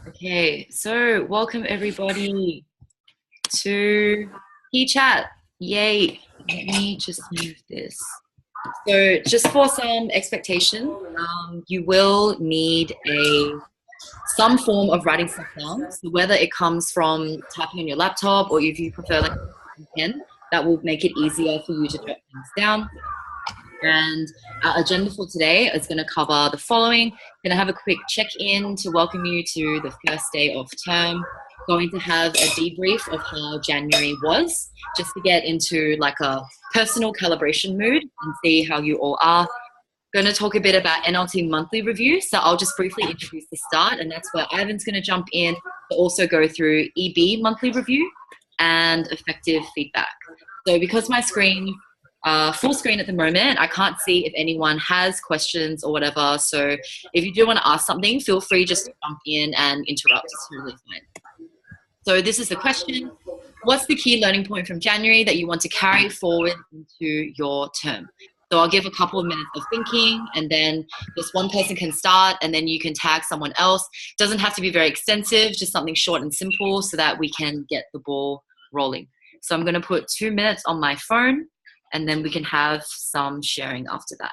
Okay, so welcome everybody to Chat. Yay! Let me just move this. So, just for some expectation, you will need some form of writing stuff down. So whether it comes from typing on your laptop or if you prefer like a pen, that will make it easier for you to jot things down. And our agenda for today is going to cover the following. Going to have a quick check-in to welcome you to the first day of term. Going to have a debrief of how January was, just to get into like a personal calibration mood and see how you all are. Going to talk a bit about NLT monthly review. So I'll just briefly introduce the start, and that's where Ivan's going to jump in to also go through EB monthly review and effective feedback. So because my screen full screen at the moment, I can't see if anyone has questions or whatever. So if you do want to ask something, feel free just to jump in and interrupt. It's totally fine. So this is the question. What's the key learning point from January that you want to carry forward into your term? So I'll give a couple of minutes of thinking, and then just one person can start, and then you can tag someone else. It doesn't have to be very extensive, just something short and simple so that we can get the ball rolling. So I'm going to put 2 minutes on my phone, and then we can have some sharing after that.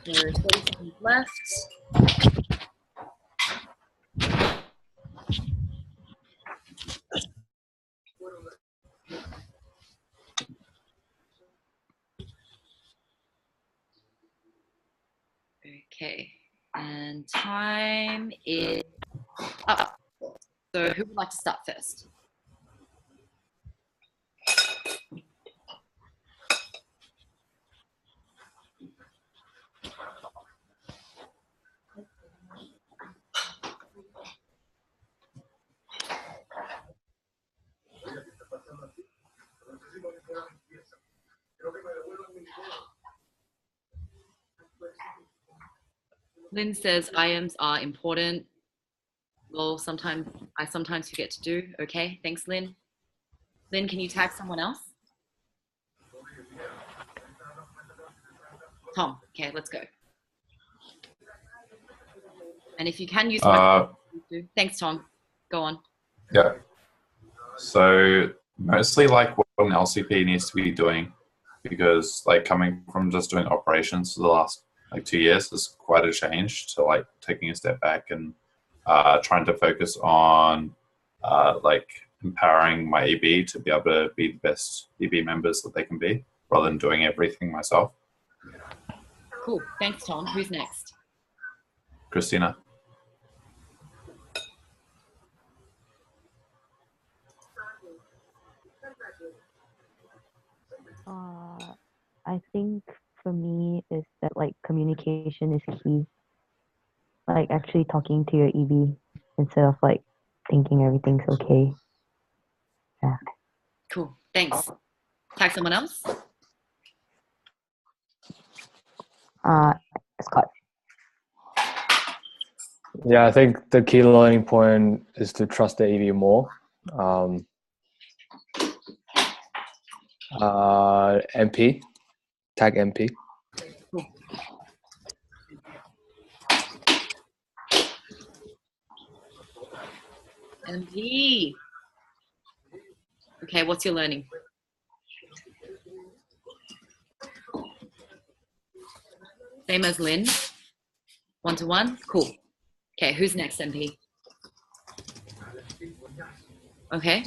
There's 30 seconds left. Okay, and time is up. So who would like to start first? Lynn says IAMs are important. Well, I sometimes forget to do. Okay, thanks, Lynn. Lynn, can you tag someone else? Tom, okay, let's go. And if you can use thanks, Tom. Go on. Yeah. So mostly like what an LCP needs to be doing, because like coming from just doing operations for the last like 2 years is quite a change to like taking a step back and trying to focus on like empowering my EB to be able to be the best EB members that they can be, rather than doing everything myself. Cool. Thanks, Tom. Who's next? Christina. I think for me is that like communication is key. Like actually talking to your EB instead of like thinking everything's okay. Yeah. Cool. Thanks. Tag someone else? Scott. Yeah, I think the key learning point is to trust the EB more. MP, tag MP. Cool. MP. Okay, what's your learning? Same as Lynn. 1-to-1. Cool. Okay, who's next, MP? Okay.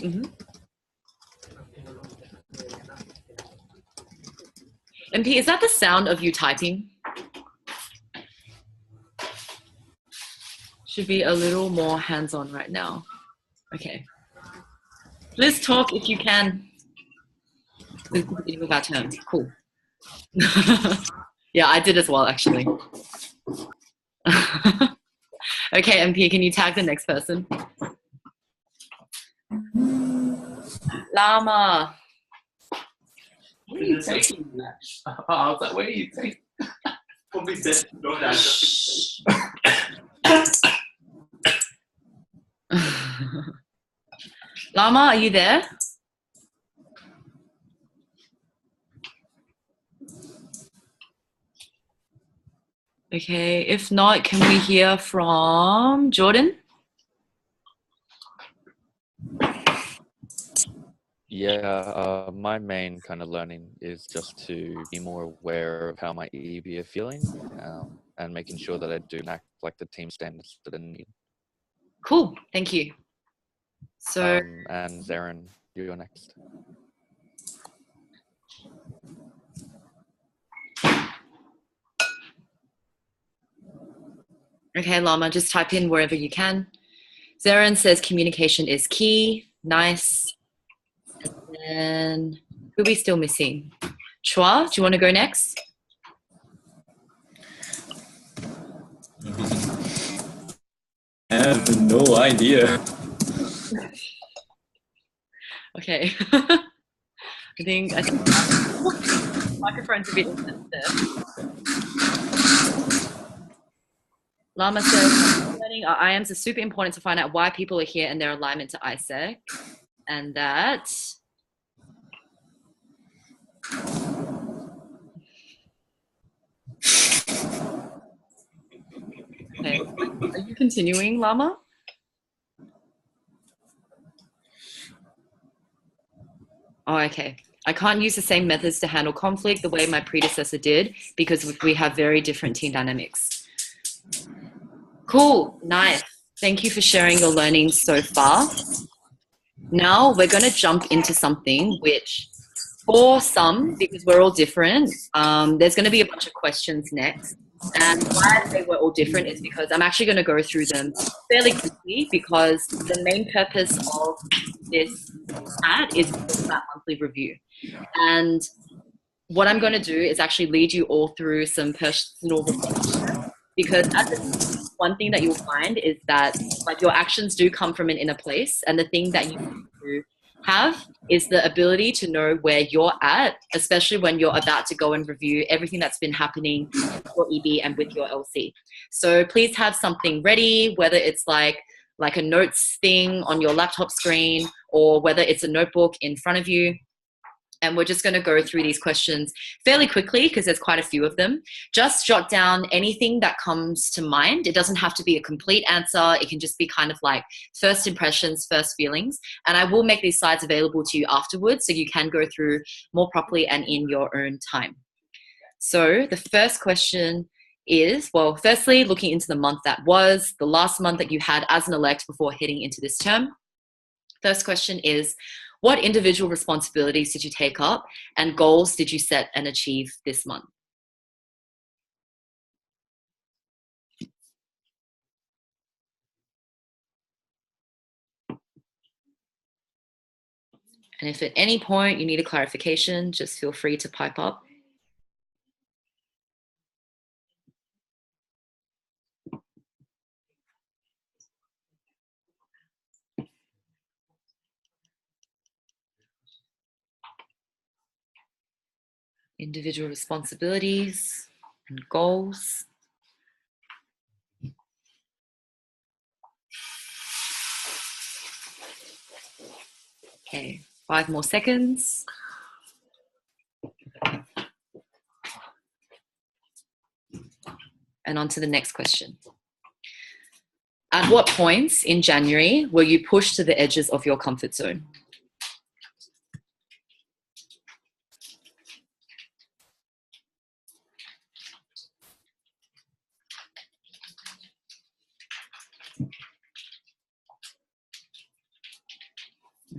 MP, is that the sound of you typing? should be a little more hands-on right now. Okay. Let's talk if you can. This is the beginning of our term. Cool. Yeah, I did as well, actually. Okay, MP, can you tag the next person? Llama. Where are you taking that? I was like, where are you taking? Probably said no, Llama, are you there? Okay, if not, can we hear from Jordan? Yeah, my main kind of learning is just to be more aware of how my EB are feeling, and making sure that I do act like the team standards that I need. Cool, thank you. So, and Zarin, you're next. okay, Llama, just type in wherever you can. Zarin says communication is key. Nice. And who are we still missing? Chua, do you want to go next? I have no idea. Okay. I think microphone's a bit insensitive. Llama says, learning our IAMs are super important to find out why people are here and their alignment to ISEC. And that... Okay. Are you continuing, Llama? Oh, okay. I can't use the same methods to handle conflict the way my predecessor did because we have very different team dynamics. Cool. Nice. Thank you for sharing your learnings so far. Now we're going to jump into something which, for some, because we're all different, there's going to be a bunch of questions next. And why I say we're all different is because I'm actually going to go through them fairly quickly because the main purpose of this chat is that monthly review. And what I'm going to do is actually lead you all through some personal reflection, because at the one thing that you'll find is that like your actions do come from an inner place, and the thing that you need to have is the ability to know where you're at, especially when you're about to go and review everything that's been happening with your EB and with your LC. So please have something ready, whether it's like a notes thing on your laptop screen or whether it's a notebook in front of you. And we're just going to go through these questions fairly quickly because there's quite a few of them. Just jot down anything that comes to mind. It doesn't have to be a complete answer. It can just be kind of like first impressions, first feelings. And I will make these slides available to you afterwards so you can go through more properly and in your own time. So the first question is, well, firstly, looking into the month that was, the last month that you had as an elect before heading into this term. First question is, what individual responsibilities did you take up and goals did you set and achieve this month? And if at any point you need a clarification, just feel free to pipe up. Individual responsibilities and goals. Okay, 5 more seconds. And on to the next question. At what points in January were you pushed to the edges of your comfort zone?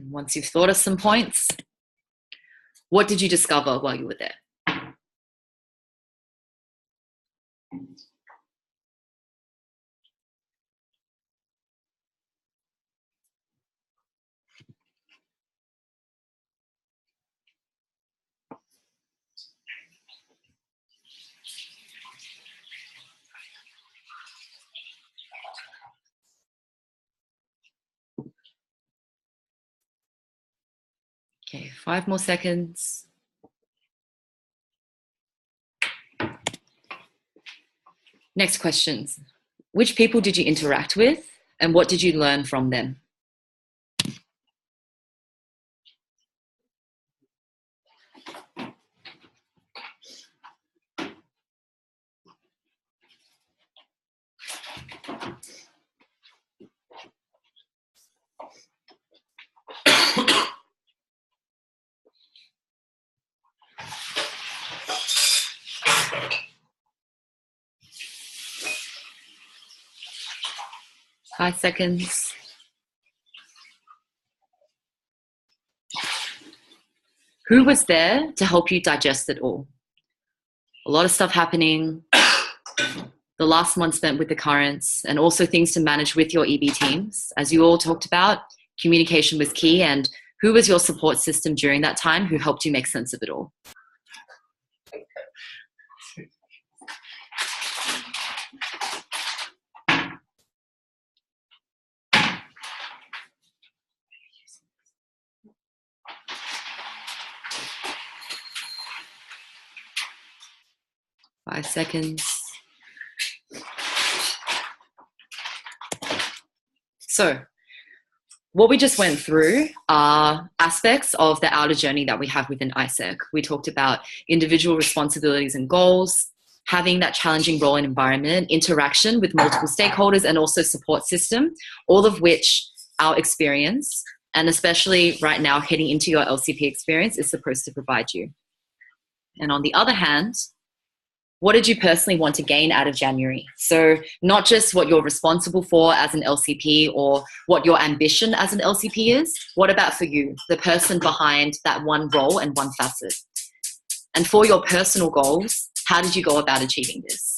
Once you've thought of some points, what did you discover while you were there? 5 more seconds. Next questions. Which people did you interact with and what did you learn from them? Five seconds. Who was there to help you digest it all? A lot of stuff happening. The last month spent with the currents and also things to manage with your EB teams. As you all talked about, communication was key. And who was your support system during that time who helped you make sense of it all? 5 seconds. So what we just went through are aspects of the outer journey that we have within ISEC. We talked about individual responsibilities and goals, having that challenging role and environment, interaction with multiple stakeholders, and also support system, all of which our experience, and especially right now heading into your LCP experience, is supposed to provide you. And on the other hand, what did you personally want to gain out of January? So not just what you're responsible for as an LCP or what your ambition as an LCP is. What about for you, the person behind that one role and one facet? And for your personal goals, how did you go about achieving this?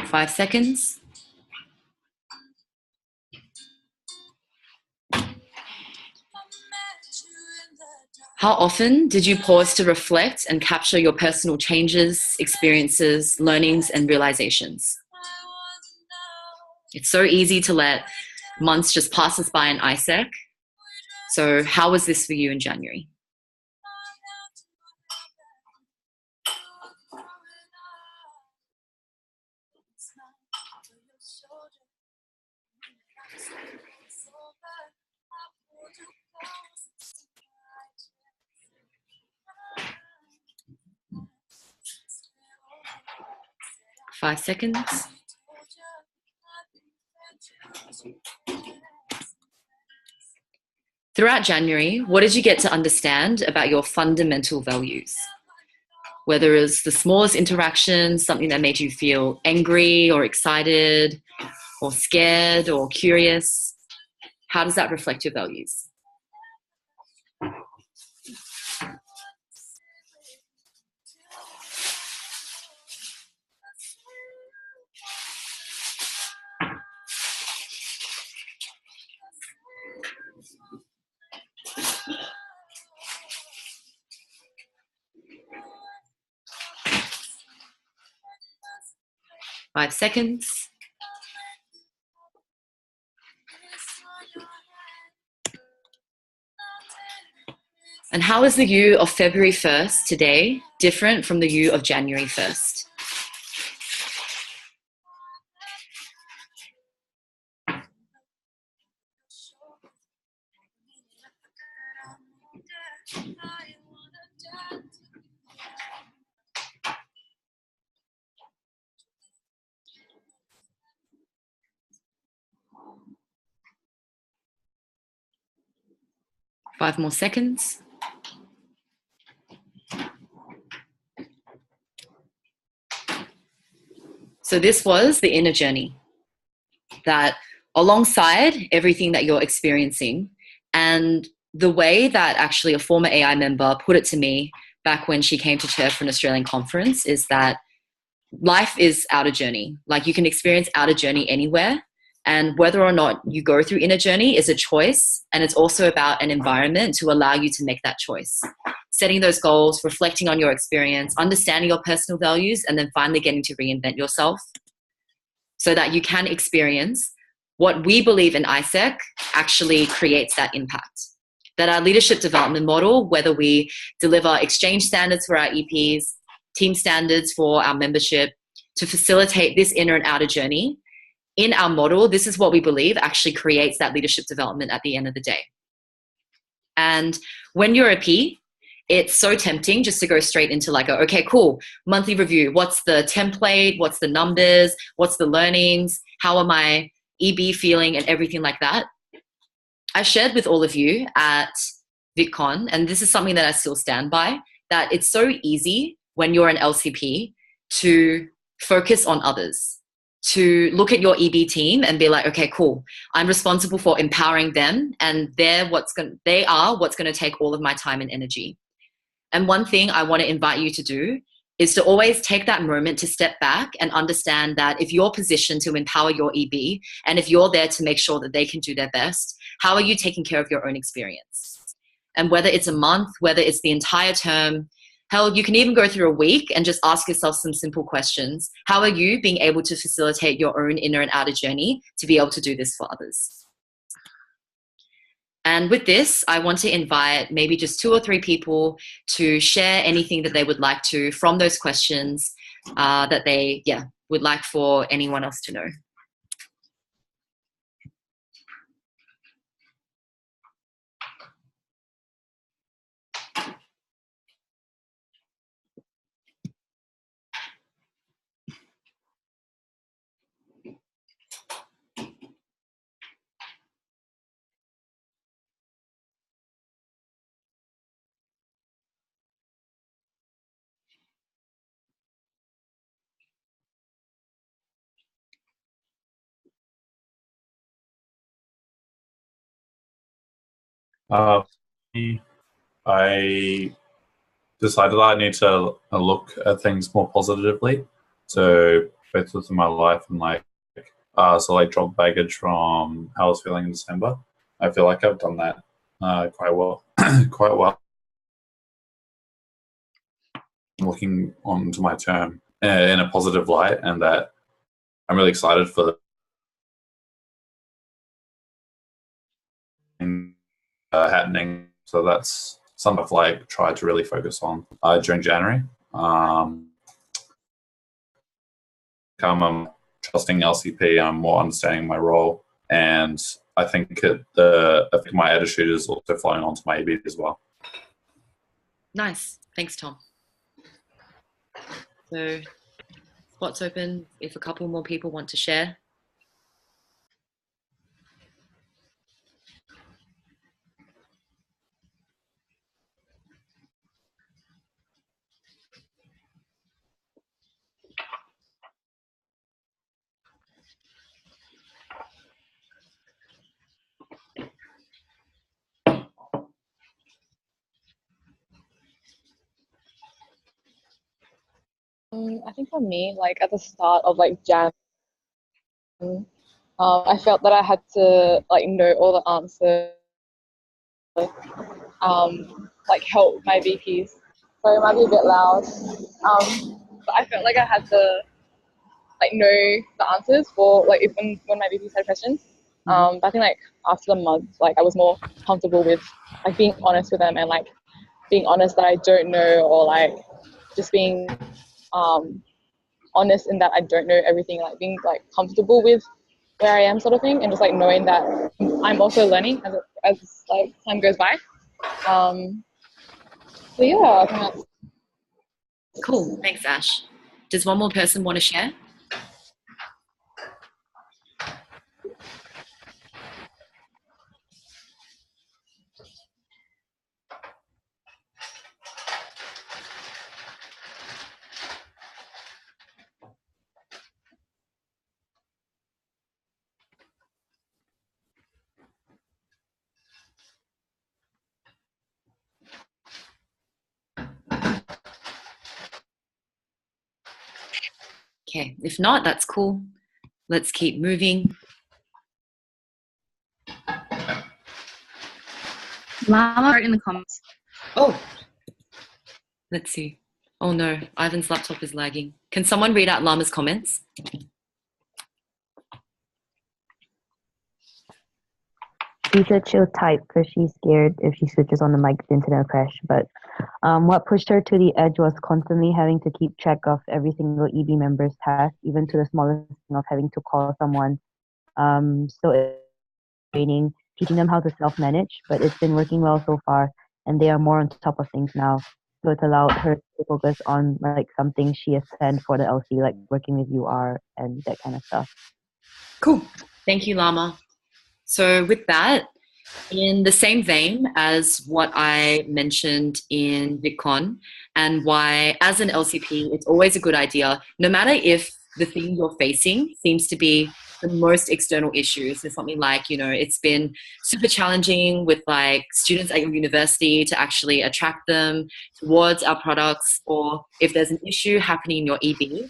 Five seconds. How often did you pause to reflect and capture your personal changes, experiences, learnings, and realizations? It's so easy to let months just pass us by in ISEC. So how was this for you in January? Five seconds. Throughout January, what did you get to understand about your fundamental values? Whether it's the smallest interaction, something that made you feel angry or excited or scared or curious, how does that reflect your values? Five seconds. And how is the you of February 1st today different from the you of January 1st? Five more seconds. So this was the inner journey that alongside everything that you're experiencing, and the way that actually a former AI member put it to me back when she came to chair for an Australian conference is that life is outer journey. Like you can experience outer journey anywhere. And whether or not you go through inner journey is a choice. And it's also about an environment to allow you to make that choice. Setting those goals, reflecting on your experience, understanding your personal values, and then finally getting to reinvent yourself so that you can experience what we believe in ISEC actually creates that impact. That our leadership development model, whether we deliver exchange standards for our EPs, team standards for our membership, to facilitate this inner and outer journey, in our model, this is what we believe actually creates that leadership development at the end of the day. And when you're a P, it's so tempting just to go straight into like, okay, cool, monthly review. What's the template? What's the numbers? What's the learnings? How are my EB feeling and everything like that? I shared with all of you at VidCon, and this is something that I still stand by, that it's so easy when you're an LCP to focus on others, to look at your EB team and be like, okay, cool, I'm responsible for empowering them, and they are what's going to take all of my time and energy. And one thing I want to invite you to do is to always take that moment to step back and understand that if you're positioned to empower your EB, and if you're there to make sure that they can do their best, how are you taking care of your own experience? And whether it's a month, whether it's the entire term, hell, you can even go through a week and just ask yourself some simple questions. How are you being able to facilitate your own inner and outer journey to be able to do this for others? And with this, I want to invite maybe just 2 or 3 people to share anything that they would like to from those questions that they would like for anyone else to know. I decided I need to look at things more positively. So both within my life and like drop baggage from how I was feeling in December. I feel like I've done that quite well. quite well. Looking onto my term in a positive light, and that I'm really excited for the happening. So that's something I've like tried to really focus on during January. I'm trusting LCP. I'm more understanding my role, and I think my attitude is also flowing onto my EB as well. Nice, thanks, Tom. So, spot's open if a couple more people want to share. I think for me, like at the start of like Jan, I felt that I had to like know all the answers, like help my VPs. So it might be a bit loud, but I felt like I had to like know the answers for like when my VPs had questions. But I think like after the month, like I was more comfortable with like being honest with them and like being honest that I don't know, or like just being honest in that I don't know everything, like being like comfortable with where I am sort of thing, and just like knowing that I'm also learning as like time goes by. So yeah, I think that's Cool, thanks, Ash. Does one more person want to share? Okay, if not, that's cool. Let's keep moving. Llama wrote in the comments. Oh, let's see. Oh no, Ivan's laptop is lagging. Can someone read out Llama's comments? She said she'll type because she's scared if she switches on the mic, the internet will crash. But what pushed her to the edge was constantly having to keep track of every single EB member's task, even to the smallest thing of having to call someone. So it's training, teaching them how to self-manage, but it's been working well so far, and they are more on top of things now. So it's allowed her to focus on like something she has planned for the LC, like working with UR and that kind of stuff. Cool. Thank you, Llama. So with that, in the same vein as what I mentioned in VidCon, and why as an LCP, it's always a good idea, no matter if the thing you're facing seems to be the most external issues. So something like, you know, it's been super challenging with like students at your university to actually attract them towards our products, or if there's an issue happening in your EB,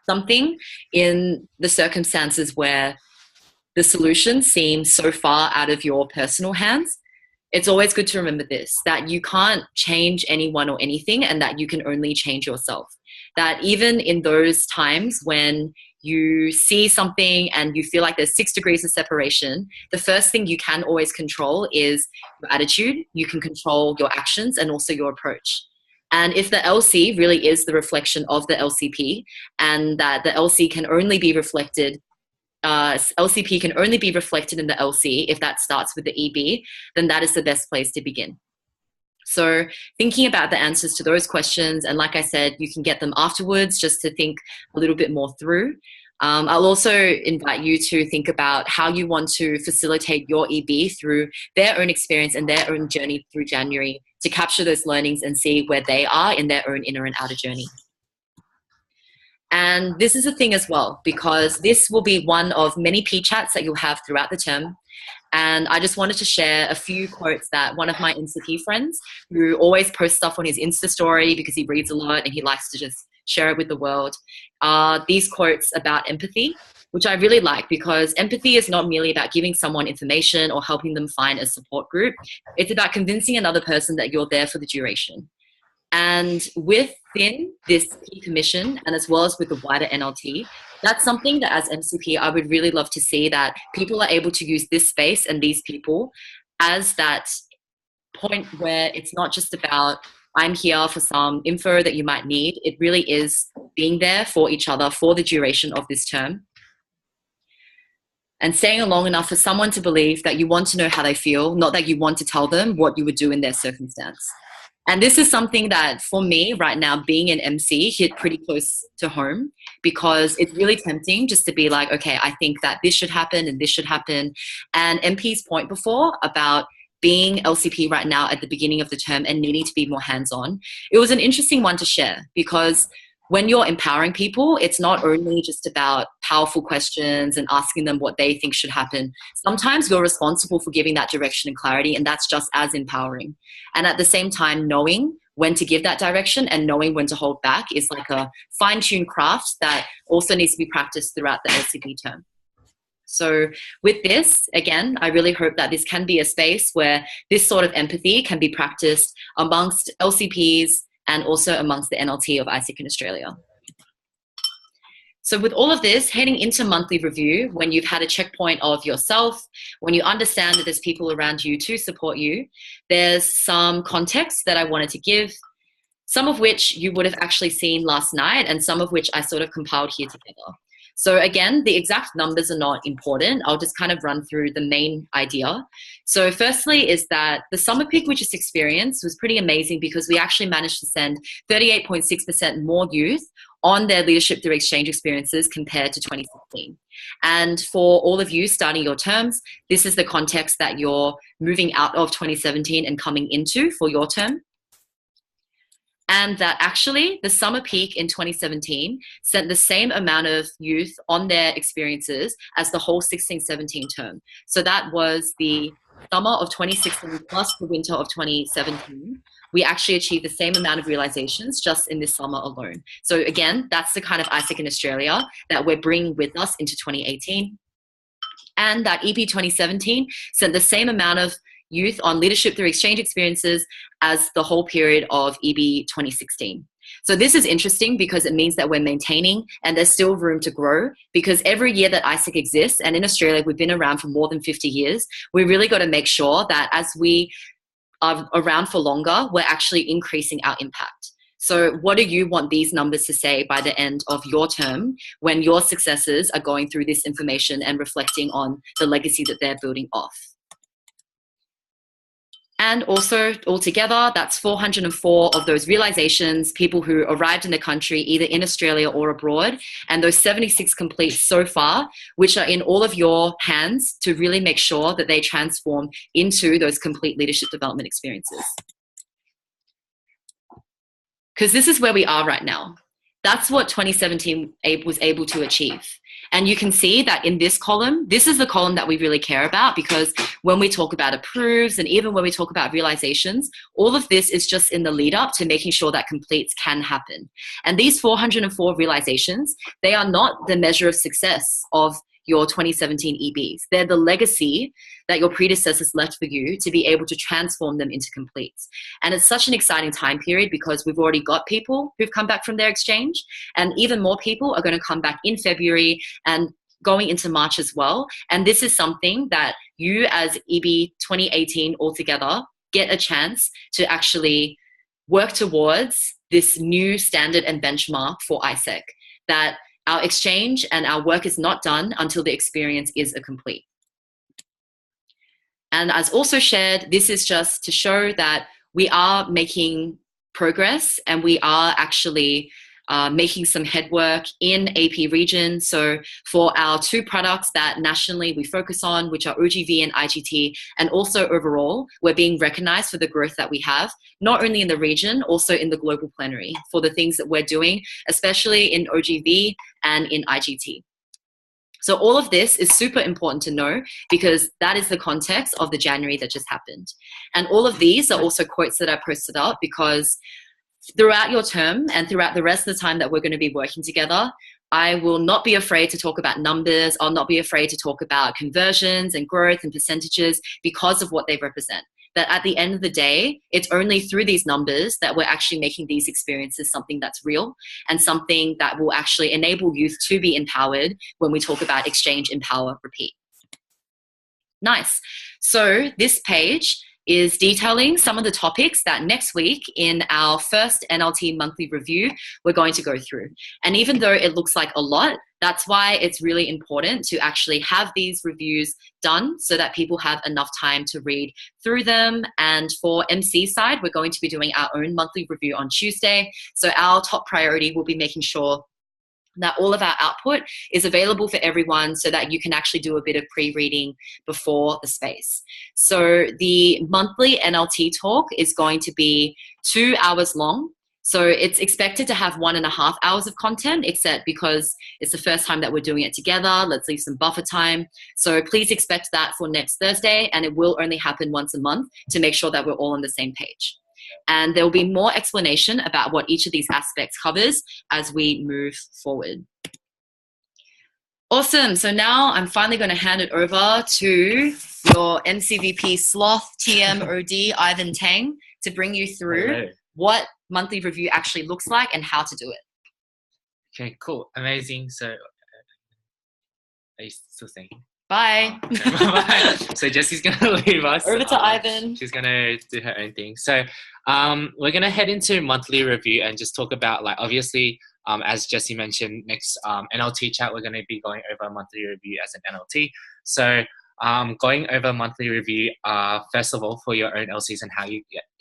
something in the circumstances where the solution seems so far out of your personal hands, it's always good to remember this, that you can't change anyone or anything, and that you can only change yourself. That even in those times when you see something and you feel like there's 6 degrees of separation, the first thing you can always control is your attitude. You can control your actions and also your approach. And if the LC really is the reflection of the LCP, and that the LC can only be reflected LCP can only be reflected in the LC if that starts with the EB, then that is the best place to begin. So thinking about the answers to those questions, and like I said, you can get them afterwards just to think a little bit more through. I'll also invite you to think about how you want to facilitate your EB through their own experience and their own journey through January, to capture those learnings and see where they are in their own inner and outer journey. And this is a thing as well, because this will be one of many P chats that you'll have throughout the term. And I just wanted to share a few quotes that one of my NCP friends, who always posts stuff on his Insta story because he reads a lot and he likes to just share it with the world, these quotes about empathy, which I really like, because empathy is not merely about giving someone information or helping them find a support group. It's about convincing another person that you're there for the duration. And within this key commission, and as well as with the wider NLT, that's something that as MCP, I would really love to see, that people are able to use this space and these people as that point where it's not just about, I'm here for some info that you might need. It really is being there for each other for the duration of this term, and staying long enough for someone to believe that you want to know how they feel, not that you want to tell them what you would do in their circumstance. And this is something that for me right now, being an MC, hit pretty close to home, because it's really tempting just to be like, okay, I think that this should happen and this should happen. And MP's point before about being LCP right now at the beginning of the term and needing to be more hands-on, it was an interesting one to share, because when you're empowering people, it's not only just about powerful questions and asking them what they think should happen. Sometimes you're responsible for giving that direction and clarity, and that's just as empowering. And at the same time, knowing when to give that direction and knowing when to hold back is like a fine-tuned craft that also needs to be practiced throughout the LCP term. So with this, again, I really hope that this can be a space where this sort of empathy can be practiced amongst LCPs and also amongst the NLT of AIESEC in Australia. So with all of this, heading into monthly review, when you've had a checkpoint of yourself, when you understand that there's people around you to support you, there's some context that I wanted to give, some of which you would have actually seen last night and some of which I sort of compiled here together. So again, the exact numbers are not important. I'll just kind of run through the main idea. So firstly is that the summer peak we just experienced was pretty amazing, because we actually managed to send 38.6% more youth on their leadership through exchange experiences compared to 2016. And for all of you starting your terms, this is the context that you're moving out of 2017 and coming into for your term. And that actually the summer peak in 2017 sent the same amount of youth on their experiences as the whole 16-17 term. So that was the summer of 2016 plus the winter of 2017. We actually achieved the same amount of realizations just in this summer alone. So again, that's the kind of AIESEC in Australia that we're bringing with us into 2018. And that EP 2017 sent the same amount of youth on leadership through exchange experiences as the whole period of EB 2016. So this is interesting because it means that we're maintaining and there's still room to grow, because every year that ISEC exists, and in Australia we've been around for more than 50 years, we really got to make sure that as we are around for longer, we're actually increasing our impact. So what do you want these numbers to say by the end of your term when your successors are going through this information and reflecting on the legacy that they're building off? And also, altogether, that's 404 of those realizations, people who arrived in the country, either in Australia or abroad, and those 76 completes so far, which are in all of your hands to really make sure that they transform into those complete leadership development experiences. Because this is where we are right now. That's what 2017 was able to achieve. And you can see that in this column, this is the column that we really care about, because when we talk about approves and even when we talk about realizations, all of this is just in the lead up to making sure that completes can happen. And these 404 realizations, they are not the measure of success of your 2017 EBs. They're the legacy that your predecessors left for you to be able to transform them into completes. And it's such an exciting time period because we've already got people who've come back from their exchange, and even more people are going to come back in February and going into March as well. And this is something that you as EB 2018 altogether get a chance to actually work towards this new standard and benchmark for ISEC, that our exchange and our work is not done until the experience is a complete. And as also shared, this is just to show that we are making progress and we are actually making some headwork in AP region. So for our two products that nationally we focus on, which are OGV and IGT, and also overall, we're being recognized for the growth that we have, not only in the region, also in the global plenary for the things that we're doing, especially in OGV and in IGT. So all of this is super important to know because that is the context of the January that just happened. And all of these are also quotes that I posted up because throughout your term and throughout the rest of the time that we're going to be working together, I will not be afraid to talk about numbers. I'll not be afraid to talk about conversions and growth and percentages because of what they represent. That at the end of the day, it's only through these numbers that we're actually making these experiences something that's real and something that will actually enable youth to be empowered when we talk about exchange, empower, repeat. Nice. So this page is detailing some of the topics that next week in our first NLT monthly review, we're going to go through. And even though it looks like a lot, that's why it's really important to actually have these reviews done so that people have enough time to read through them. And for MC side, we're going to be doing our own monthly review on Tuesday. So our top priority will be making sure that all of our output is available for everyone so that you can actually do a bit of pre-reading before the space. So the monthly NLT talk is going to be 2 hours long. So it's expected to have 1.5 hours of content, except because it's the first time that we're doing it together, let's leave some buffer time. So please expect that for next Thursday, and it will only happen once a month to make sure that we're all on the same page. And there will be more explanation about what each of these aspects covers as we move forward. Awesome. So now I'm finally going to hand it over to your MCVP Sloth TMOD, Ivan Tang, to bring you through what monthly review actually looks like and how to do it. Okay, cool. Amazing. So, are you still thinking? Bye. Oh, okay. Bye. So Jessie's gonna leave us. Over to Ivan. She's gonna do her own thing. So we're gonna head into monthly review and just talk about, like, obviously, as Jessie mentioned, next NLT chat, we're gonna be going over a monthly review as an NLT. So going over monthly review, first of all, for your own LCs and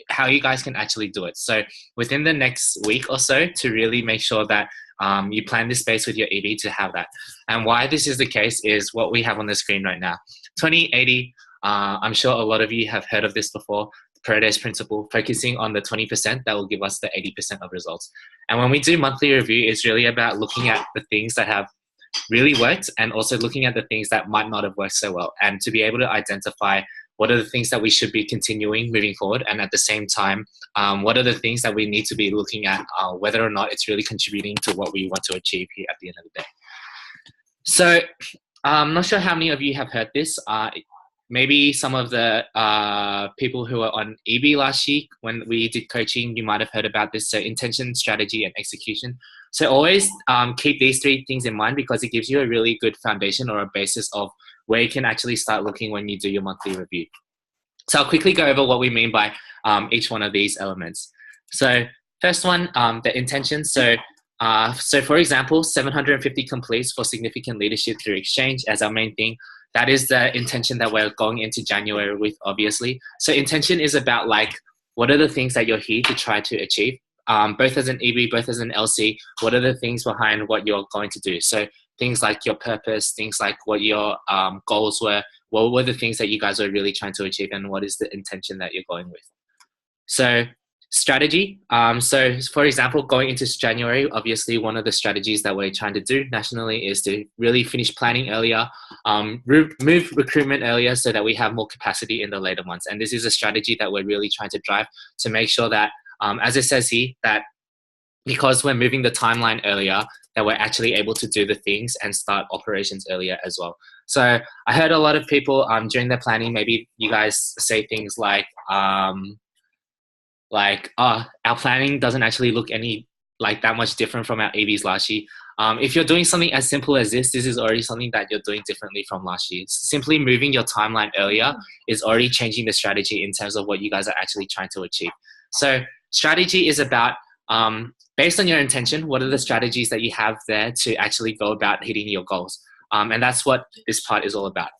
how you guys can actually do it. So within the next week or so, to really make sure that you plan this space with your EB to have that. And why this is the case is what we have on the screen right now. 2080, I'm sure a lot of you have heard of this before, the Pareto's principle, focusing on the 20% that will give us the 80% of results. And when we do monthly review, it's really about looking at the things that have really worked and also looking at the things that might not have worked so well, and to be able to identify what are the things that we should be continuing moving forward, and at the same time, what are the things that we need to be looking at, whether or not it's really contributing to what we want to achieve here at the end of the day. So I'm not sure how many of you have heard this. maybe some of the people who were on EB last year when we did coaching, you might have heard about this. So intention, strategy, and execution. So always keep these three things in mind because it gives you a really good foundation or a basis of where you can actually start looking when you do your monthly review. So I'll quickly go over what we mean by each one of these elements. So first one, the intention. So for example, 750 completes for significant leadership through exchange as our main thing. That is the intention that we're going into January with, obviously. So intention is about like, what are the things that you're here to try to achieve? Both as an EB, both as an LC, what are the things behind what you're going to do? So things like your purpose, things like what your goals were, what were the things that you guys were really trying to achieve, and what is the intention that you're going with? So strategy. So for example, going into January, obviously one of the strategies that we're trying to do nationally is to really finish planning earlier, move recruitment earlier so that we have more capacity in the later months. And this is a strategy that we're really trying to drive to make sure that, as it says here, that because we're moving the timeline earlier, that we're actually able to do the things and start operations earlier as well. So I heard a lot of people during their planning, maybe you guys say things like our planning doesn't actually look any like that much different from our EBs last year. If you're doing something as simple as this is already something that you're doing differently from last year. Simply moving your timeline earlier is already changing the strategy in terms of what you guys are actually trying to achieve. So strategy is about, based on your intention, what are the strategies that you have there to actually go about hitting your goals? And that's what this part is all about.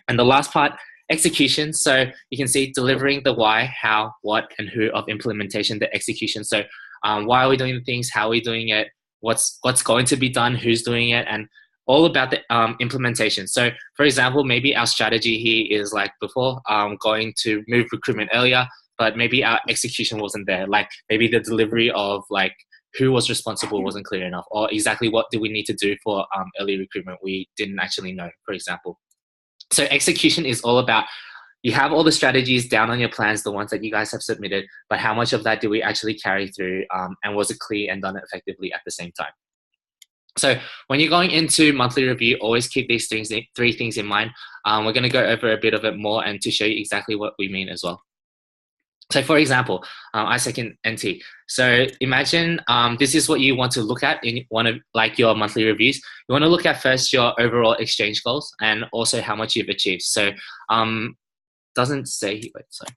And the last part, execution. So you can see delivering the why, how, what, and who of implementation, the execution. So why are we doing the things? How are we doing it? What's going to be done? Who's doing it? And all about the implementation. So for example, maybe our strategy here is like before, going to move recruitment earlier, but maybe our execution wasn't there. Like maybe the delivery of like who was responsible wasn't clear enough, or exactly what do we need to do for early recruitment we didn't actually know, for example. So execution is all about, you have all the strategies down on your plans, the ones that you guys have submitted, but how much of that do we actually carry through, and was it clear and done effectively at the same time? So when you're going into monthly review, always keep these three things in mind. We're going to go over a bit of it more and to show you exactly what we mean as well. So for example, ISEC and NT. So imagine this is what you want to look at in one of like your monthly reviews. You want to look at first your overall exchange goals and also how much you've achieved. So doesn't say, wait, sorry.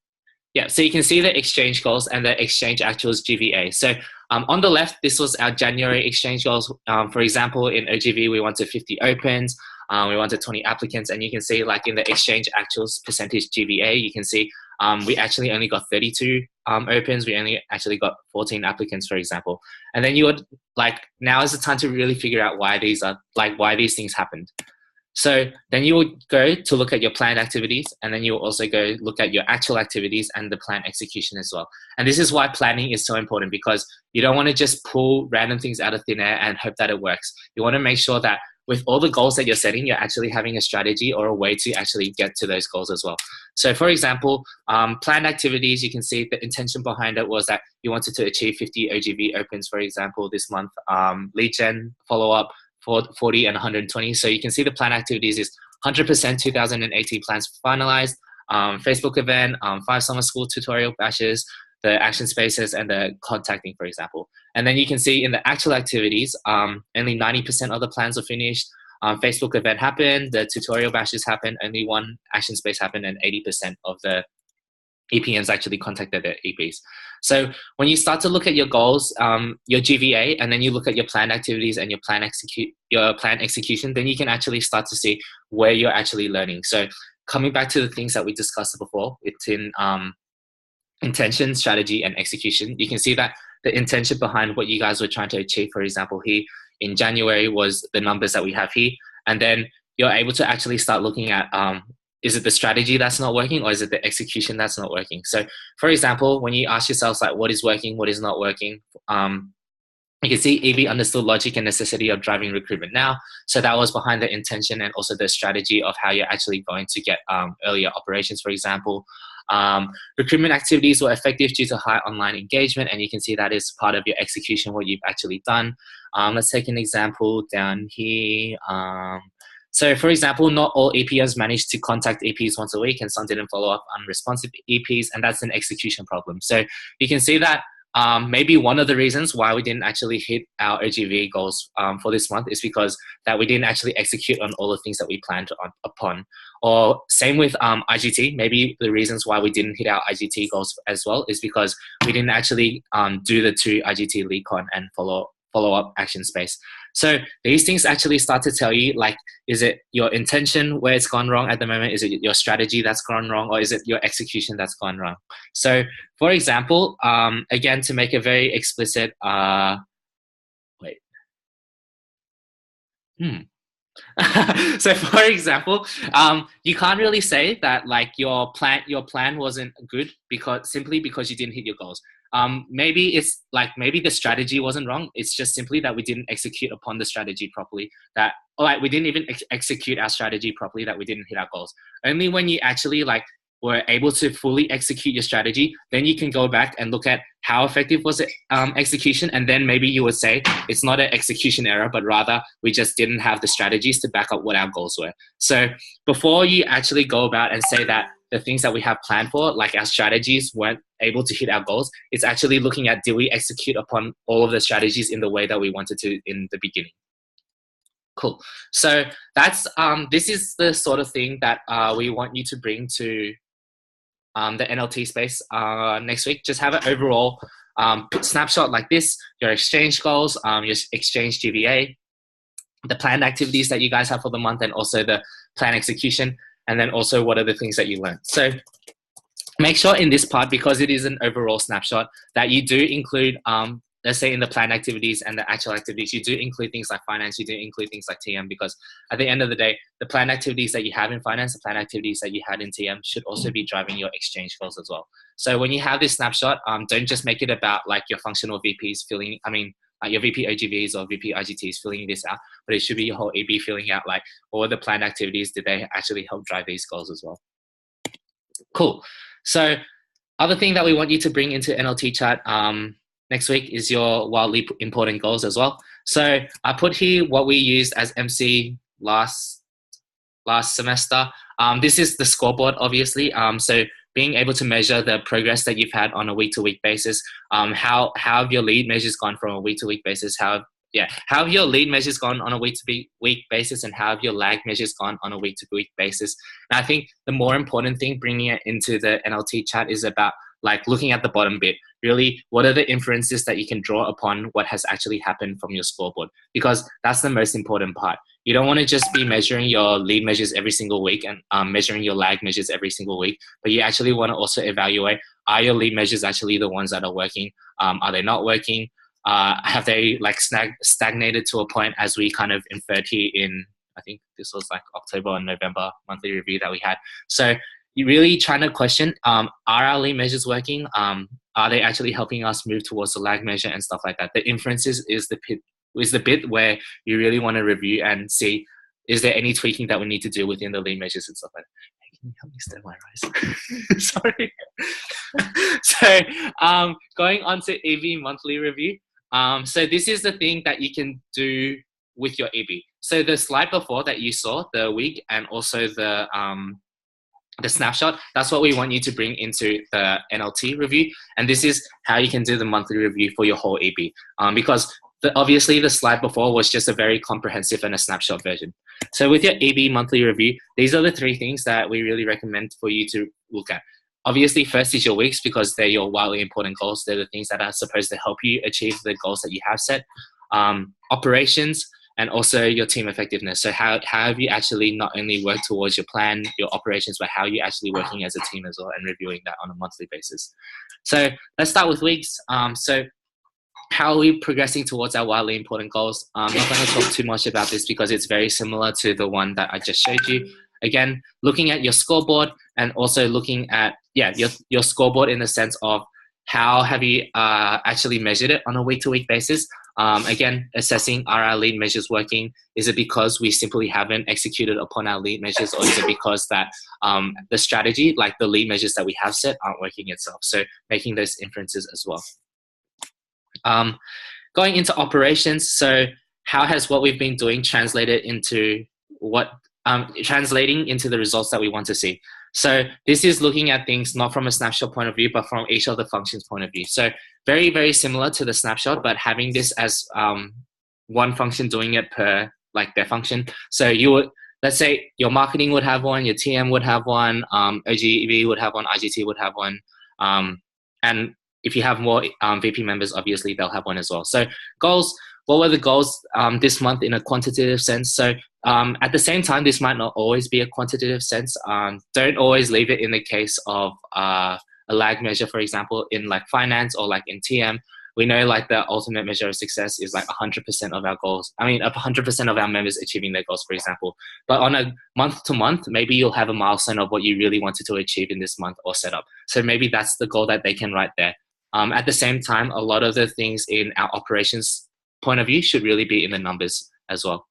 Yeah, so you can see the exchange goals and the exchange actuals GVA. So on the left, this was our January exchange goals. For example, in OGV, we wanted 50 opens, we wanted 20 applicants, and you can see like in the exchange actuals percentage GVA, you can see we actually only got 32 opens. We only actually got 14 applicants, for example. And then you would like, now is the time to really figure out why these things happened. So then you would go to look at your planned activities, and then you will also go look at your actual activities and the plan execution as well. And this is why planning is so important, because you don't want to just pull random things out of thin air and hope that it works. You want to make sure that with all the goals that you're setting, you're actually having a strategy or a way to actually get to those goals as well. So for example, planned activities, you can see the intention behind it was that you wanted to achieve 50 OGV opens, for example, this month, lead gen, follow-up, 40 and 120. So you can see the plan activities is 100% 2018 plans finalized, Facebook event, 5 summer school tutorial bashes, the action spaces, and the contacting, for example. And then you can see in the actual activities, only 90% of the plans are finished. Facebook event happened, the tutorial bashes happened, only 1 action space happened, and 80% of the EPMs actually contacted their EPs. So when you start to look at your goals, your GVA, and then you look at your planned activities and your plan execution, then you can actually start to see where you're actually learning. So coming back to the things that we discussed before, it's in intention, strategy, and execution. You can see that the intention behind what you guys were trying to achieve, for example, here in January was the numbers that we have here. And then you're able to actually start looking at, is it the strategy that's not working, or is it the execution that's not working? So for example, when you ask yourselves like, what is working, what is not working, you can see EB understood logic and necessity of driving recruitment now. So that was behind the intention and also the strategy of how you're actually going to get earlier operations, for example. Recruitment activities were effective due to high online engagement, and you can see that is part of your execution, what you've actually done. Let's take an example down here. So, for example, not all EPs managed to contact EPs once a week, and some didn't follow up unresponsive EPs, and that's an execution problem. So you can see that maybe one of the reasons why we didn't actually hit our OGV goals for this month is because that we didn't actually execute on all the things that we planned upon. Or same with IGT, maybe the reasons why we didn't hit our IGT goals as well is because we didn't actually do the 2 IGT lead con and follow-up action space. So these things actually start to tell you, like, is it your intention where it's gone wrong at the moment? Is it your strategy that's gone wrong? Or is it your execution that's gone wrong? So for example, again, to make it very explicit, so for example, you can't really say that like your plan wasn't good simply because you didn't hit your goals. Maybe it's like maybe the strategy wasn't wrong. It's just simply that we didn't execute upon the strategy properly. We didn't even execute our strategy properly. That we didn't hit our goals. Only when you actually like were able to fully execute your strategy, then you can go back and look at how effective was it execution, and then maybe you would say it's not an execution error, but rather we just didn't have the strategies to back up what our goals were. So before you actually go about and say that the things that we have planned for, like our strategies weren't able to hit our goals, it's actually looking at, did we execute upon all of the strategies in the way that we wanted to in the beginning? Cool. So that's this is the sort of thing that we want you to bring to the NLT space next week. Just have an overall snapshot like this, your exchange goals, your exchange GVA, the planned activities that you guys have for the month, and also the plan execution, and then also what are the things that you learned. So make sure in this part, because it is an overall snapshot, that you do include, let's say in the planned activities and the actual activities, you do include things like finance, you do include things like TM, because at the end of the day, the planned activities that you have in finance, the planned activities that you had in TM should also be driving your exchange goals as well. So when you have this snapshot, don't just make it about like your functional VPs your VP OGVs or VP IGTs filling this out, but it should be your whole EB filling out like all the planned activities, did they actually help drive these goals as well? Cool. So other thing that we want you to bring into NLT chat next week is your wildly important goals as well. So I put here what we used as MC last semester. This is the scoreboard, obviously. So being able to measure the progress that you've had on a week-to-week basis. How have your lead measures gone from a week-to-week basis? How have your lead measures gone on a week-to-week basis, and how have your lag measures gone on a week-to-week basis? And I think the more important thing bringing it into the NLT chat is about like looking at the bottom bit. Really, what are the inferences that you can draw upon what has actually happened from your scoreboard? Because that's the most important part. You don't want to just be measuring your lead measures every single week and measuring your lag measures every single week, but you actually want to also evaluate, are your lead measures actually the ones that are working? Are they not working? Have they like stagnated to a point, as we kind of inferred here in, I think this was like October and November monthly review that we had. So you're really trying to question, are our lead measures working? Are they actually helping us move towards the lag measure and stuff like that? The inferences is the bit where you really want to review and see, is there any tweaking that we need to do within the lead measures and stuff like that? Hey, can you help me stand my rise? Sorry. So going on to EB monthly review. So this is the thing that you can do with your EB. So the slide before that you saw, the week and also the snapshot, that's what we want you to bring into the NLT review. And this is how you can do the monthly review for your whole EB. Because obviously the slide before was just a very comprehensive and a snapshot version. So with your EB monthly review, these are the 3 things that we really recommend for you to look at. Obviously, first is your weeks, because they're your wildly important goals. They're the things that are supposed to help you achieve the goals that you have set. Operations, and also your team effectiveness. So how have you actually not only worked towards your plan, your operations, but how are you actually working as a team as well, and reviewing that on a monthly basis. So let's start with weeks. So how are we progressing towards our wildly important goals? I'm not going to talk too much about this because it's very similar to the one that I just showed you. Again, looking at your scoreboard, and also looking at your scoreboard in the sense of how have you actually measured it on a week-to-week basis. Again, assessing, are our lead measures working? Is it because we simply haven't executed upon our lead measures, or is it because that the strategy, like the lead measures that we have set, aren't working itself? So making those inferences as well. Going into operations, so how has what we've been doing translated into what translating into the results that we want to see. So this is looking at things not from a snapshot point of view, but from each of the functions point of view. So very, very similar to the snapshot, but having this as one function doing it per like their function. So you would, let's say your marketing would have one, your TM would have one, OGV would have one, IGT would have one. And if you have more VP members, obviously they'll have one as well. So goals, what were the goals this month in a quantitative sense? So at the same time, this might not always be a quantitative sense. Don't always leave it in the case of a lag measure, for example, in like finance or like in TM. We know like the ultimate measure of success is like 100% of our goals. I mean, 100% of our members achieving their goals, for example. But on a month to month, maybe you'll have a milestone of what you really wanted to achieve in this month or set up. So maybe that's the goal that they can write there. At the same time, a lot of the things in our operations point of view should really be in the numbers as well.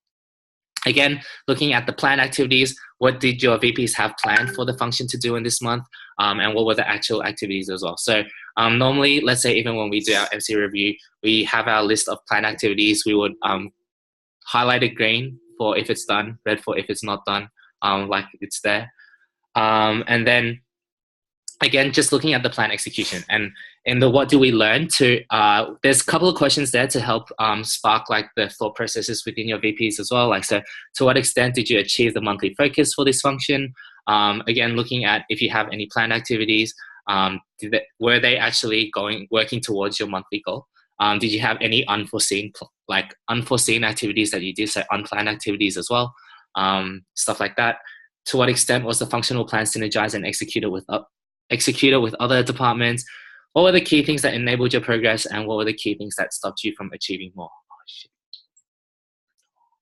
Again, looking at the plan activities, what did your VPs have planned for the function to do in this month? And what were the actual activities as well? So normally, let's say even when we do our MC review, we have our list of plan activities. We would highlight it green for if it's done, red for if it's not done, like it's there. And then again, just looking at the plan execution and in the what do we learn to, there's a couple of questions there to help spark like the thought processes within your VPs as well. Like, so to what extent did you achieve the monthly focus for this function? Again, looking at if you have any plan activities, were they actually working towards your monthly goal? Did you have any unforeseen activities that you did, so unplanned activities as well, stuff like that? To what extent was the functional plan synergized and executed with other departments? What were the key things that enabled your progress, and what were the key things that stopped you from achieving more? Oh shit,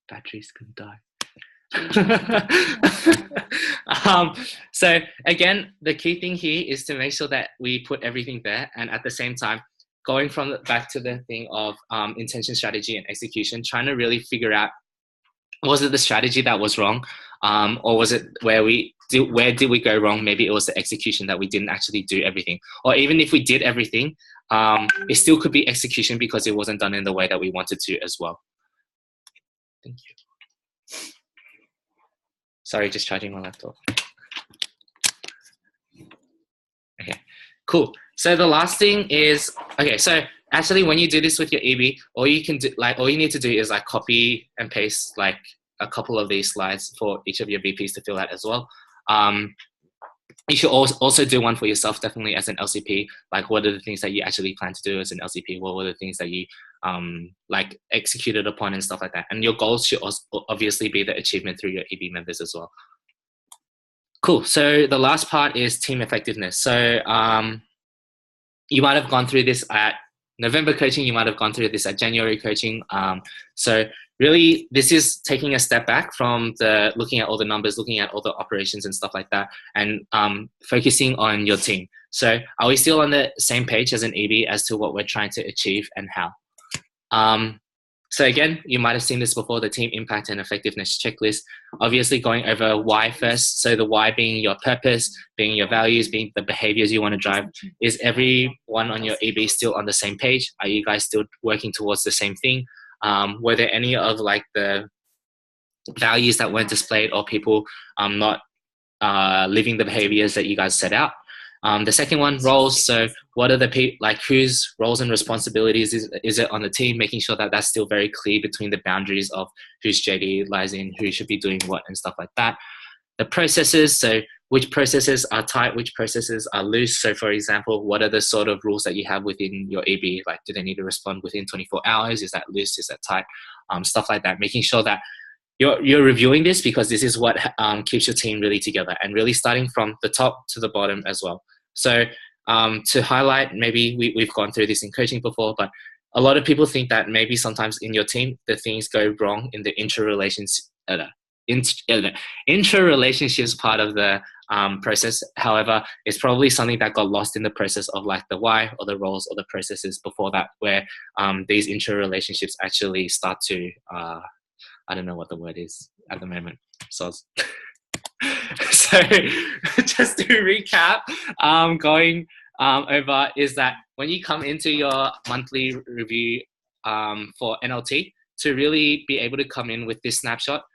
batteries can die. So again, the key thing here is to make sure that we put everything there, and at the same time, going from back to the thing of intention, strategy, and execution, trying to really figure out, was it the strategy that was wrong, or was it where did we go wrong? Maybe it was the execution that we didn't actually do everything, or even if we did everything, it still could be execution because it wasn't done in the way that we wanted to as well. Thank you. Sorry, just charging my laptop. Okay, cool. So the last thing is, okay, so actually when you do this with your EB, all you need to do is like copy and paste like a couple of these slides for each of your VPs to fill out as well. You should also do one for yourself, definitely as an LCP. Like, what are the things that you actually plan to do as an LCP? What were the things that you like executed upon and stuff like that? And your goals should also obviously be the achievement through your EB members as well. Cool. So the last part is team effectiveness. So you might have gone through this at November coaching. You might have gone through this at January coaching. So really, this is taking a step back from looking at all the numbers, looking at all the operations and stuff like that, and focusing on your team. So are we still on the same page as an EB as to what we're trying to achieve and how? So again, you might have seen this before, the team impact and effectiveness checklist. Obviously going over why first. So the why being your purpose, being your values, being the behaviors you want to drive. Is everyone on your EB still on the same page? Are you guys still working towards the same thing? Were there any of like the values that weren't displayed, or people not living the behaviors that you guys set out? The second one, roles. So what are the whose roles and responsibilities is it on the team? Making sure that that's still very clear between the boundaries of whose JD lies in, who should be doing what and stuff like that. The processes. So which processes are tight, which processes are loose. So for example, what are the sort of rules that you have within your EB? Like, do they need to respond within 24 hours? Is that loose? Is that tight? Stuff like that. Making sure that you're reviewing this, because this is what keeps your team really together, and really starting from the top to the bottom as well. So to highlight, maybe we've gone through this in coaching before, but a lot of people think that maybe sometimes in your team, the things go wrong in the intra-relationships part of the process. However, it's probably something that got lost in the process of like the why or the roles or the processes before that, where these intra-relationships actually start to, I don't know what the word is at the moment. So just to recap, going over is that when you come into your monthly review for NLT, to really be able to come in with this snapshot,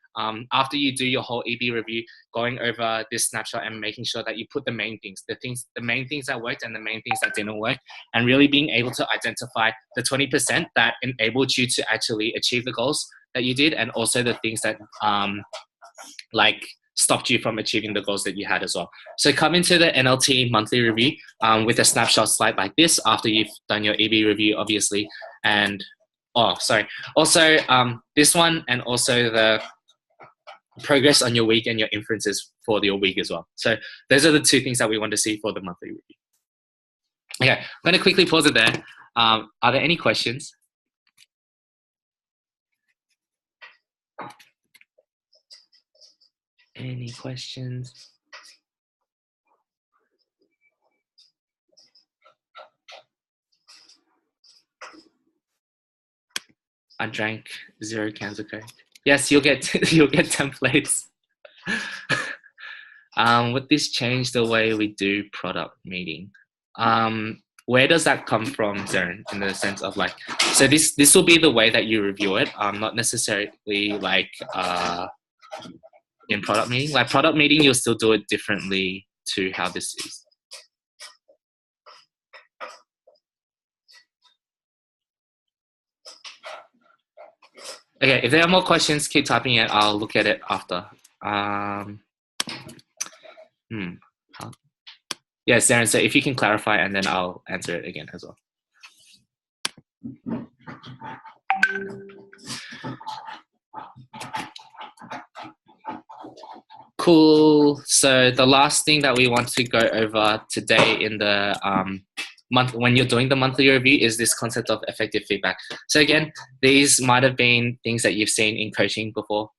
after you do your whole EB review, going over this snapshot and making sure that you put the main things, the main things that worked and the main things that didn't work, and really being able to identify the 20% that enabled you to actually achieve the goals that you did, and also the things that like stopped you from achieving the goals that you had as well. So come into the NLT monthly review with a snapshot slide like this after you've done your EB review, obviously. And also this one, and also the progress on your week and your inferences for your week as well. So those are the two things that we want to see for the monthly review. Okay, I'm going to quickly pause it there. Are there any questions? Any questions? I drank 0 cans of Coke. Yes, you'll get 10 plates. Would this change the way we do product meeting? Where does that come from, Zarin? In the sense of like, so this will be the way that you review it. Not necessarily like in product meeting. Like product meeting, you'll still do it differently to how this is. Okay, if there are more questions, keep typing it. I'll look at it after. Yes, Darren, so if you can clarify, and then I'll answer it again as well. Cool. So the last thing that we want to go over today in the month, when you're doing the monthly review, is this concept of effective feedback. So again, these might have been things that you've seen in coaching before.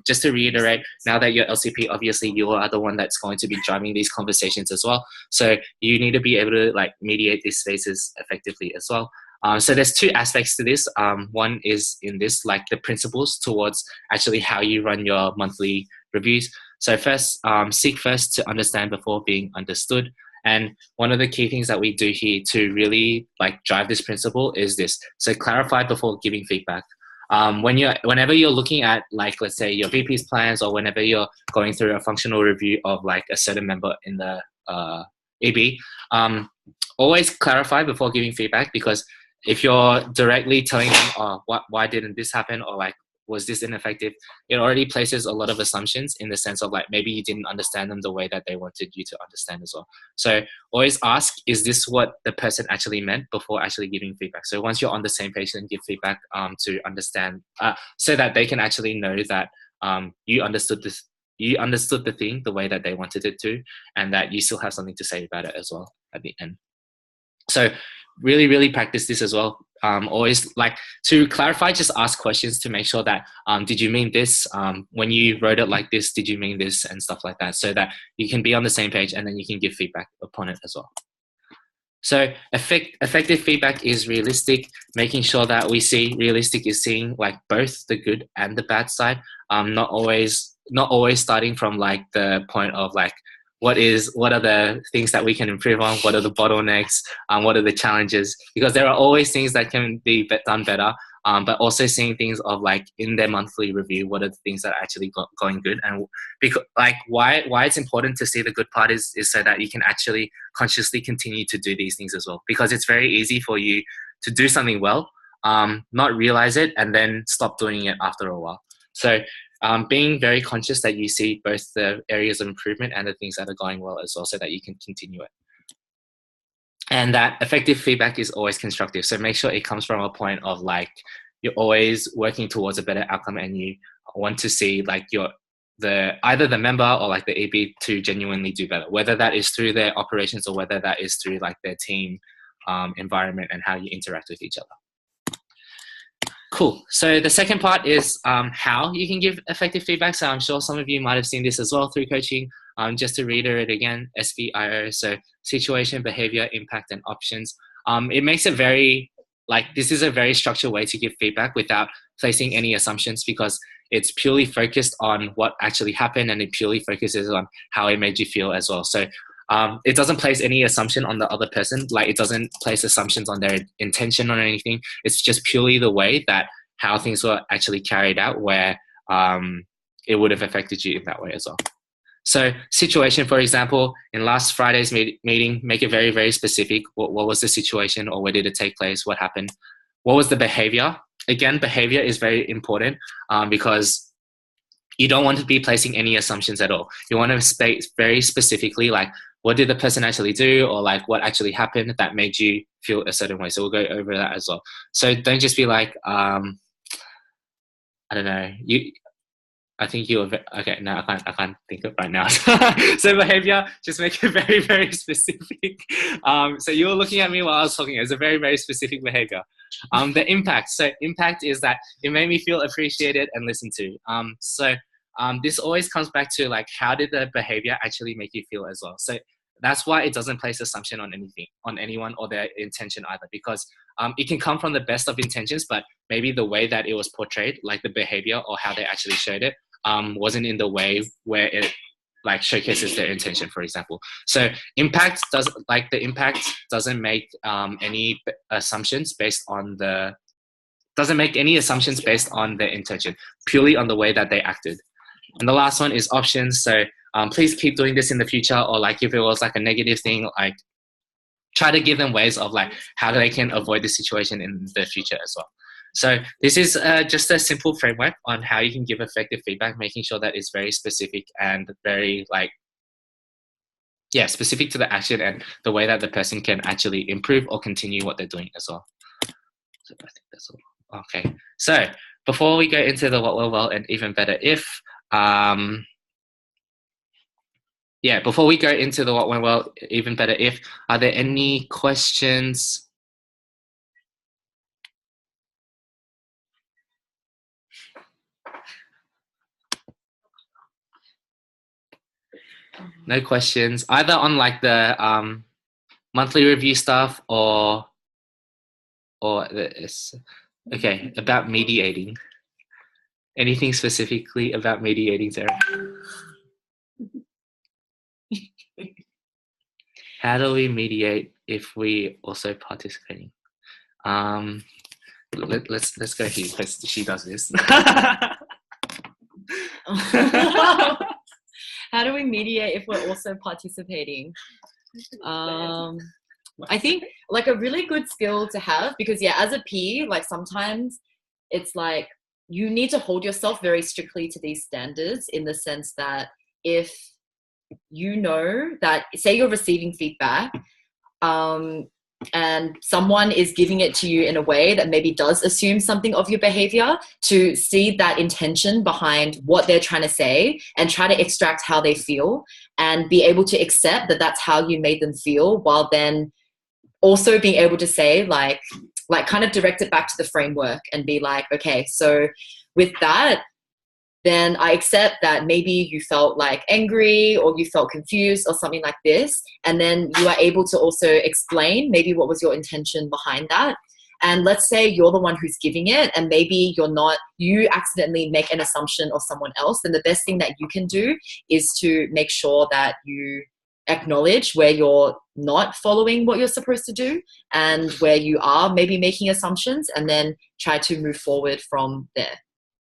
Just to reiterate, now that you're LCP, obviously you are the one that's going to be driving these conversations as well. So you need to be able to like mediate these spaces effectively as well. So there's two aspects to this. One is in this, like the principles towards actually how you run your monthly reviews. So first, seek first to understand before being understood. And one of the key things that we do here to really like drive this principle is this. So clarify before giving feedback. Whenever you're looking at like, let's say your VP's plans, or whenever you're going through a functional review of like a certain member in the EB, always clarify before giving feedback, because if you're directly telling them, oh, why didn't this happen? Or like, was this ineffective? It already places a lot of assumptions in the sense of like, maybe you didn't understand them the way that they wanted you to understand as well. So always ask, is this what the person actually meant, before actually giving feedback? So once you're on the same page, then give feedback to understand, so that they can actually know that you understood this, you understood the thing the way that they wanted it to, and that you still have something to say about it as well at the end. So really, really practice this as well. Always like to clarify, just ask questions to make sure that, did you mean this? When you wrote it like this, did you mean this? And stuff like that, so that you can be on the same page, and then you can give feedback upon it as well. So effective feedback is realistic, making sure that we see realistic is seeing like both the good and the bad side. Not always starting from like the point of like, what are the things that we can improve on? What are the bottlenecks? What are the challenges? Because there are always things that can be done better, but also seeing things of like in their monthly review, what are the things that are actually going good? And because like why it's important to see the good part is so that you can actually consciously continue to do these things as well. Because it's very easy for you to do something well, not realize it, and then stop doing it after a while. So being very conscious that you see both the areas of improvement and the things that are going well as well, so that you can continue it. And that effective feedback is always constructive. So make sure it comes from a point of like, you're always working towards a better outcome, and you want to see like either the member or like the EB to genuinely do better, whether that is through their operations or whether that is through like their team environment and how you interact with each other. Cool. So the second part is how you can give effective feedback. So I'm sure some of you might have seen this as well through coaching. Just to reiterate again, SBIO, so situation, behavior, impact, and options. It makes it very, like, this is a very structured way to give feedback without placing any assumptions, because it's purely focused on what actually happened, and it purely focuses on how it made you feel as well. So it doesn't place any assumption on the other person. Like, it doesn't place assumptions on their intention or anything. It's just purely the way that how things were actually carried out, where it would have affected you in that way as well. So situation, for example, in last Friday's meeting, make it very, very specific. What was the situation, or where did it take place? What happened? What was the behavior? Again, behavior is very important because you don't want to be placing any assumptions at all. You want to state very specifically, like, what did the person actually do, or like what actually happened that made you feel a certain way. So we'll go over that as well. So don't just be like, I don't know, I think you were, okay, no, I can't think of right now. So behavior, just make it very, very specific. So you were looking at me while I was talking. It's a very, very specific behavior. The impact. So impact is that it made me feel appreciated and listened to. This always comes back to like, how did the behavior actually make you feel as well? So that's why it doesn't place assumption on anything, on anyone or their intention either, because it can come from the best of intentions, but maybe the way that it was portrayed, like the behavior or how they actually showed it, wasn't in the way where it like showcases their intention, for example. So impact doesn't make any assumptions based on the intention, purely on the way that they acted. And the last one is options. So please keep doing this in the future, or like if it was like a negative thing, like try to give them ways of like how they can avoid the situation in the future as well. So this is just a simple framework on how you can give effective feedback, making sure that it's very specific and very like, yeah, specific to the action and the way that the person can actually improve or continue what they're doing as well. So I think that's all. Okay. So before we go into the what went well and even better if, before we go into the what went well, even better if, are there any questions? No questions, either on like the monthly review stuff or this. Okay, about mediating. Anything specifically about mediating, Sarah? How do we mediate if we also participating? Let's go here because she does this. How do we mediate if we're also participating? I think like a really good skill to have, because yeah, as a P, like sometimes it's like you need to hold yourself very strictly to these standards, in the sense that if you know that, say you're receiving feedback, and someone is giving it to you in a way that maybe does assume something of your behavior, to see that intention behind what they're trying to say and try to extract how they feel, and be able to accept that that's how you made them feel, while then also being able to say like kind of direct it back to the framework and be like, okay, so with that, then I accept that maybe you felt like angry or you felt confused or something like this. And then you are able to also explain maybe what was your intention behind that. And let's say you're the one who's giving it, and maybe you accidentally make an assumption of someone else. Then the best thing that you can do is to make sure that you acknowledge where you're not following what you're supposed to do and where you are maybe making assumptions, and then try to move forward from there.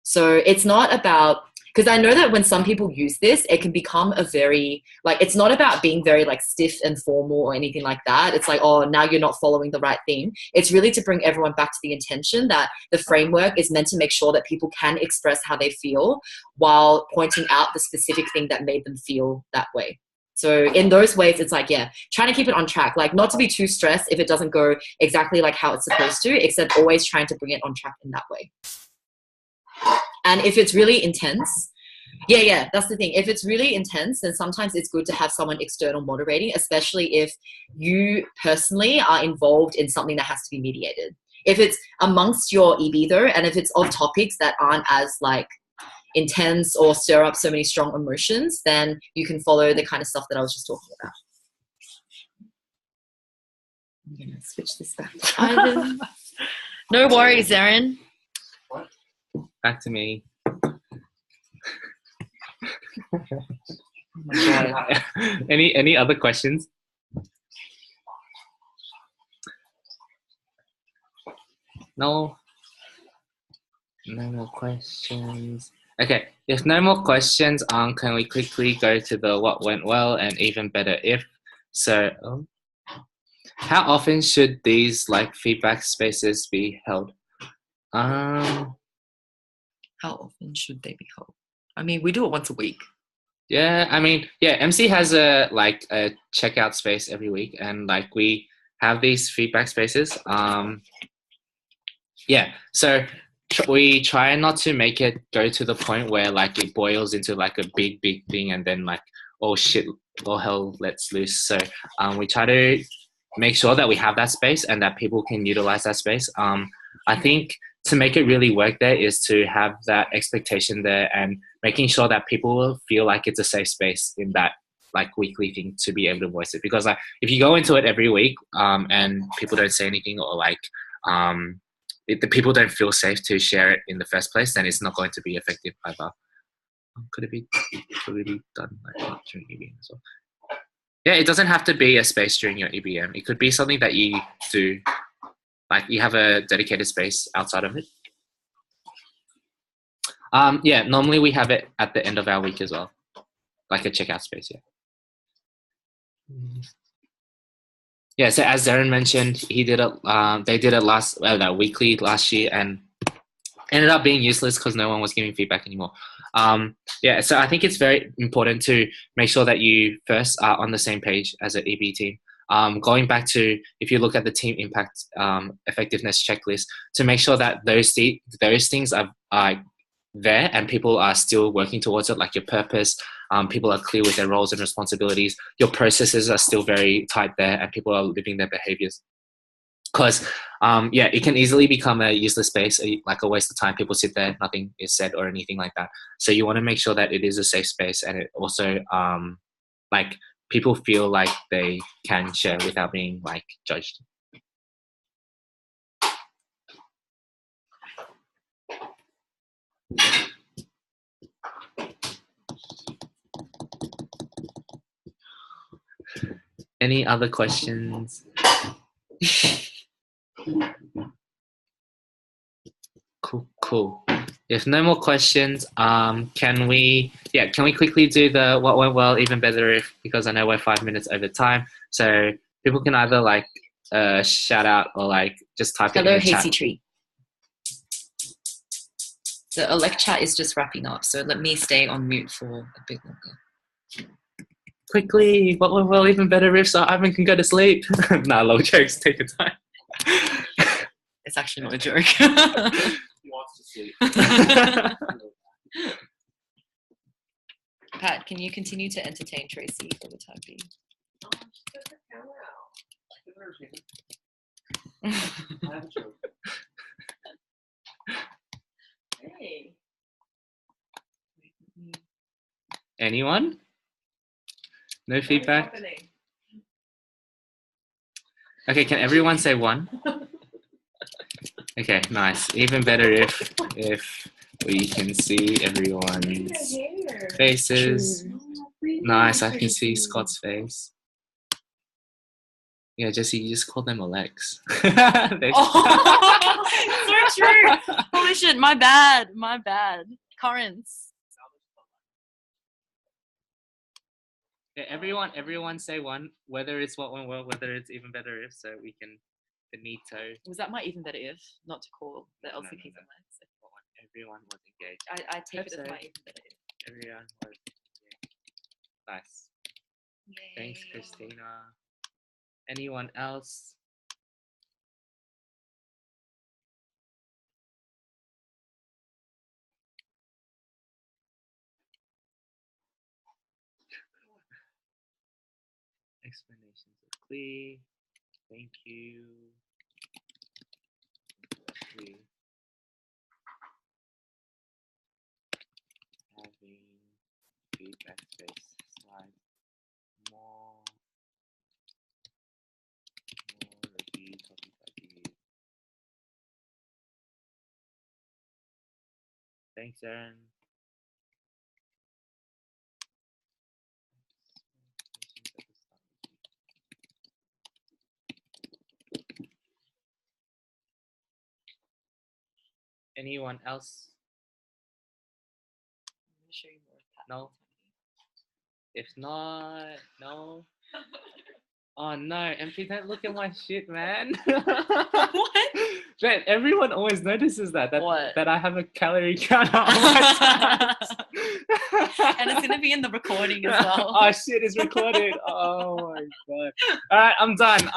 So it's not about, because I know that when some people use this, it can become a very, like, it's not about being very like stiff and formal or anything like that. It's like, oh, now you're not following the right thing. It's really to bring everyone back to the intention that the framework is meant to make sure that people can express how they feel while pointing out the specific thing that made them feel that way. So in those ways, it's like, yeah, trying to keep it on track, like not to be too stressed if it doesn't go exactly like how it's supposed to, except always trying to bring it on track in that way. And if it's really intense, yeah, that's the thing. If it's really intense, then sometimes it's good to have someone external moderating, especially if you personally are involved in something that has to be mediated. If it's amongst your EB though, and if it's of topics that aren't as like intense or stir up so many strong emotions, then you can follow the kind of stuff that I was just talking about. I'm gonna switch this back to Ivan. No worries, Erin. Back to me. Oh my God. Any other questions? No more questions. Okay, if no more questions, can we quickly go to the what went well and even better if? So, how often should these like feedback spaces be held? How often should they be held? I mean, we do it once a week. Yeah, I mean, yeah, MC has a like a checkout space every week, and like we have these feedback spaces. Yeah, so we try not to make it go to the point where like it boils into like a big thing, and then like oh shit, oh hell, let's loose. So we try to make sure that we have that space and that people can utilize that space. I think to make it really work there is to have that expectation there and making sure that people will feel like it's a safe space in that like weekly thing to be able to voice it. Because like if you go into it every week and people don't say anything or like if the people don't feel safe to share it in the first place, then it's not going to be effective either. Could it be done like during EBM as well? Yeah, it doesn't have to be a space during your EBM. It could be something that you do, like you have a dedicated space outside of it. Yeah, normally we have it at the end of our week as well, like a checkout space. Yeah. Yeah. So as Darren mentioned, he did it. They did it weekly last year, and ended up being useless because no one was giving feedback anymore. Yeah, so I think it's very important to make sure that you first are on the same page as an EB team. Going back to if you look at the team impact effectiveness checklist, to make sure that those things are there and people are still working towards it, like your purpose, people are clear with their roles and responsibilities, your processes are still very tight there, and people are living their behaviors. Because yeah, it can easily become a useless space, like a waste of time. People sit there, nothing is said or anything like that. So you want to make sure that it is a safe space, and it also like people feel like they can share without being like judged. Any other questions? Cool. If no more questions, can we quickly do the what went well, even better if, because I know we're 5 minutes over time. So people can either like shout out or like just type it in the chat. Hazy Tree. The elect chat is just wrapping up, so let me stay on mute for a bit longer. Quickly, what went well, even better if, so Ivan can go to sleep. Nah, low jokes, take your time. It's actually not a joke. He wants to sleep. Pat, can you continue to entertain Tracy for the time being? Hey. Anyone? No feedback? Okay, can everyone say one? Okay, nice. Even better if we can see everyone's faces. Nice, I can see Scott's face. Yeah, Jesse, you just call them Alex. Oh, so true. Holy shit, my bad. Currents. Yeah, everyone say one, whether it's what went well, whether it's even better if, so we can finito. Was that my even better if, not to call the LCPs Alex? Everyone was engaged. I take it as my even better if. Everyone was engaged. Nice. Yay. Thanks, Christina. Anyone else? Explanations are clear. Thank you. Having feedback space slide more review topic review. Thanks, Aaron. Anyone else? No. If not, no. Oh no, MP, don't look at my shit, man. What? Man, everyone always notices that What? that I have a calorie counter on my stats. And it's gonna be in the recording as well. Oh shit, it's recorded. Oh my god. Alright, I'm done.